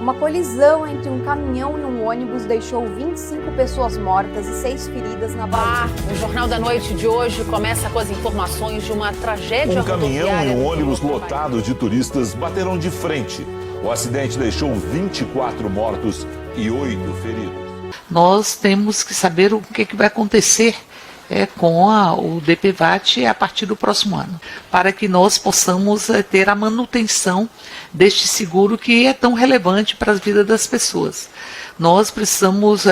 Uma colisão entre um caminhão e um ônibus deixou 25 pessoas mortas e 6 feridas na Bahia. O Jornal da Noite de hoje começa com as informações de uma tragédia rodoviária. Um caminhão e um ônibus lotados de turistas bateram de frente. O acidente deixou 24 mortos e 8 feridos. Nós temos que saber o que vai acontecer com o DPVAT a partir do próximo ano, para que nós possamos ter a manutenção deste seguro que é tão relevante para a vida das pessoas. Nós precisamos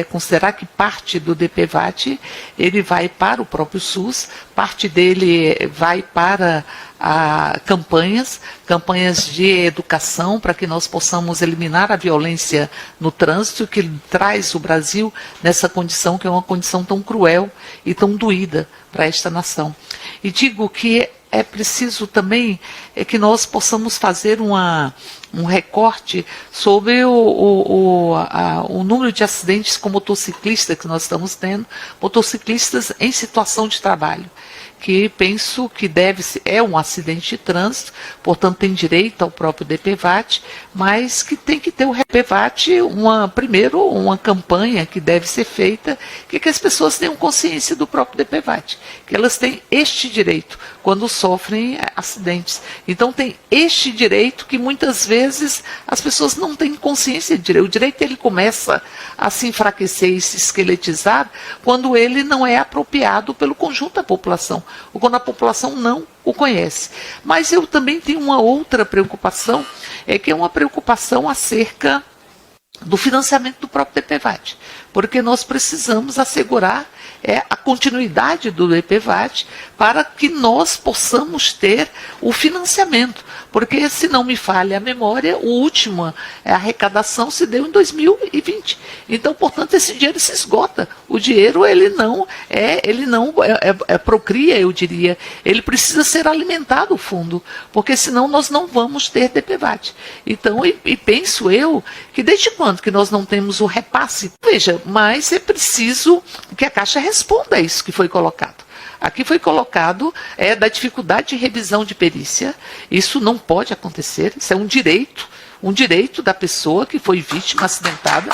considerar que parte do DPVAT ele vai para o próprio SUS, parte dele vai para campanhas de educação para que nós possamos eliminar a violência no trânsito que traz o Brasil nessa condição que é uma condição tão cruel e tão doída para esta nação. E digo que é preciso também que nós possamos fazer um recorte sobre o número de acidentes com motociclistas que nós estamos tendo, motociclistas em situação de trabalho, que penso que é um acidente de trânsito, portanto tem direito ao próprio DPVAT, mas que tem que ter o DPVAT, primeiro uma campanha que deve ser feita, que as pessoas tenham consciência do próprio DPVAT, que elas têm este direito quando sofrem acidentes. Então tem este direito que muitas vezes as pessoas não têm consciência de direito. O direito ele começa a se enfraquecer e se esqueletizar quando ele não é apropriado pelo conjunto da população, ou quando a população não o conhece. Mas eu também tenho uma outra preocupação, que é uma preocupação acerca do financiamento do próprio DPVAT, porque nós precisamos assegurar a continuidade do DPVAT para que nós possamos ter o financiamento, porque se não me falha a memória, a última arrecadação se deu em 2020. Então, portanto, esse dinheiro se esgota. O dinheiro ele não procria, eu diria. Ele precisa ser alimentado o fundo, porque senão nós não vamos ter DPVAT. Então, e penso eu que desde quando que nós não temos o repasse? Veja, mas é preciso que a Caixa responda a isso que foi colocado. Aqui foi colocado da dificuldade de revisão de perícia. Isso não pode acontecer, isso é um direito da pessoa que foi vítima acidentada.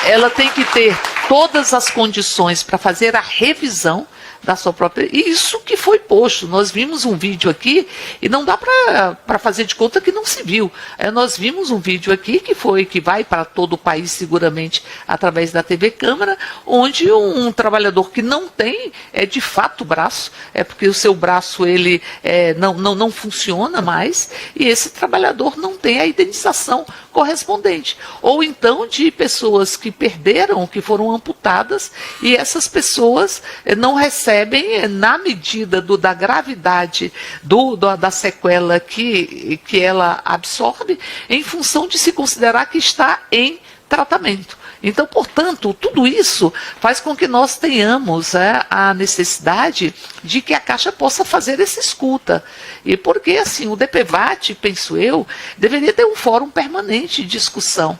Ela tem que ter todas as condições para fazer a revisão da sua própria... Isso que foi posto. Nós vimos um vídeo aqui e não dá para fazer de conta que não se viu. Nós vimos um vídeo aqui que vai para todo o país seguramente através da TV Câmara, onde um trabalhador que não tem de fato braço, porque o seu braço ele não funciona mais, e esse trabalhador não tem a indenização correspondente. Ou então de pessoas que perderam, que foram amputadas, e essas pessoas não recebem na medida da gravidade da sequela que ela absorve, em função de se considerar que está em tratamento. Então, portanto, tudo isso faz com que nós tenhamos a necessidade de que a Caixa possa fazer essa escuta. E porque, assim, o DPVAT, penso eu, deveria ter um fórum permanente de discussão,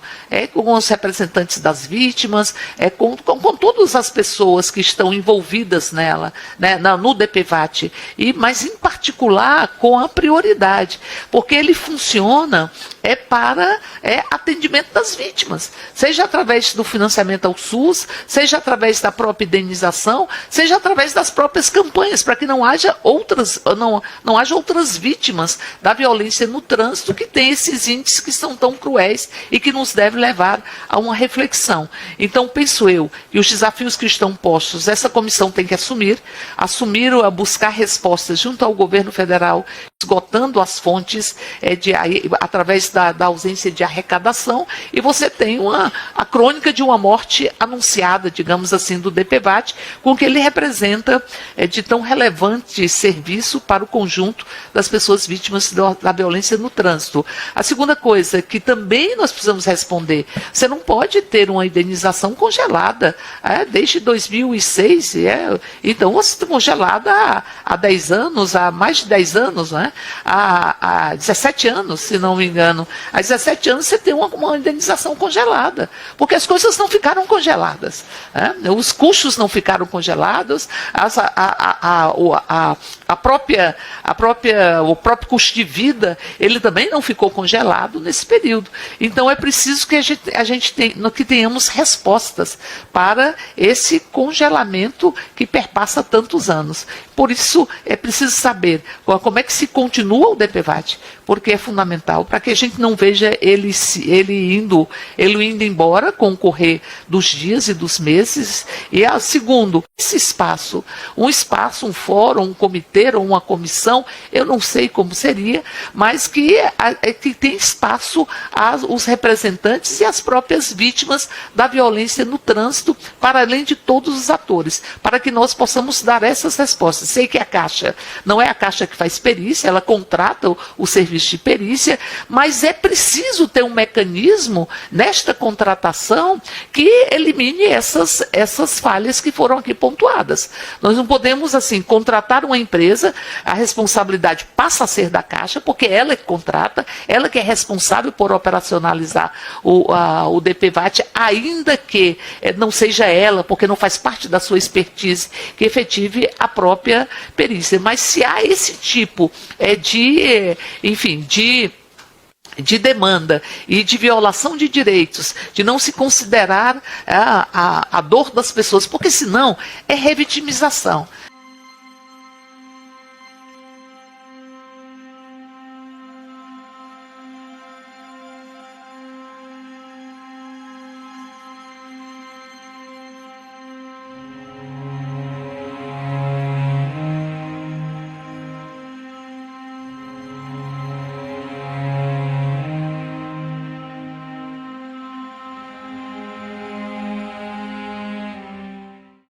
com os representantes das vítimas, com todas as pessoas que estão envolvidas nela, no DPVAT, mas em particular com a prioridade, porque ele funciona para atendimento das vítimas, seja através do financiamento ao SUS, seja através da própria indenização, seja através das próprias campanhas, para que não haja outras vítimas da violência no trânsito que tem esses índices que são tão cruéis e que nos deve levar a uma reflexão. Então, penso eu que os desafios que estão postos, essa comissão tem que assumir a buscar respostas junto ao governo federal, esgotando as fontes através da ausência de arrecadação, e você tem a crônica de uma morte anunciada, digamos assim, do DPVAT, com o que ele representa de tão relevante serviço para o conjunto das pessoas vítimas da violência no trânsito. A segunda coisa que também nós precisamos responder, você não pode ter uma indenização congelada desde 2006, então você está congelada há 10 anos, há mais de 10 anos, há 17 anos, se não me engano. Há 17 anos você tem uma indenização congelada, porque as coisas não ficaram congeladas, né? Os custos não ficaram congelados, o próprio custo de vida, ele também não ficou congelado nesse período. Então é preciso que que tenhamos respostas para esse congelamento que perpassa tantos anos. Por isso é preciso saber como é que se continua o DPVAT, porque é fundamental para que a gente não veja ele indo embora com o correr dos dias e dos meses. E segundo, esse espaço, um fórum, um comitê ou uma comissão, eu não sei como seria, mas que tem espaço aos representantes e às próprias vítimas da violência no trânsito, para além de todos os atores, para que nós possamos dar essas respostas. Sei que a Caixa não é a Caixa que faz perícia, ela contrata o serviço de perícia, mas é preciso ter um mecanismo nesta contratação que elimine essas falhas que foram aqui pontuadas. Nós não podemos, assim, contratar uma empresa, a responsabilidade passa a ser da Caixa, porque ela que contrata, ela que é responsável por operacionalizar o DPVAT, ainda que não seja ela, porque não faz parte da sua expertise, que efetive a própria perícia. Mas se há esse tipo de demanda e de violação de direitos, de não se considerar a dor das pessoas, porque senão é revitimização.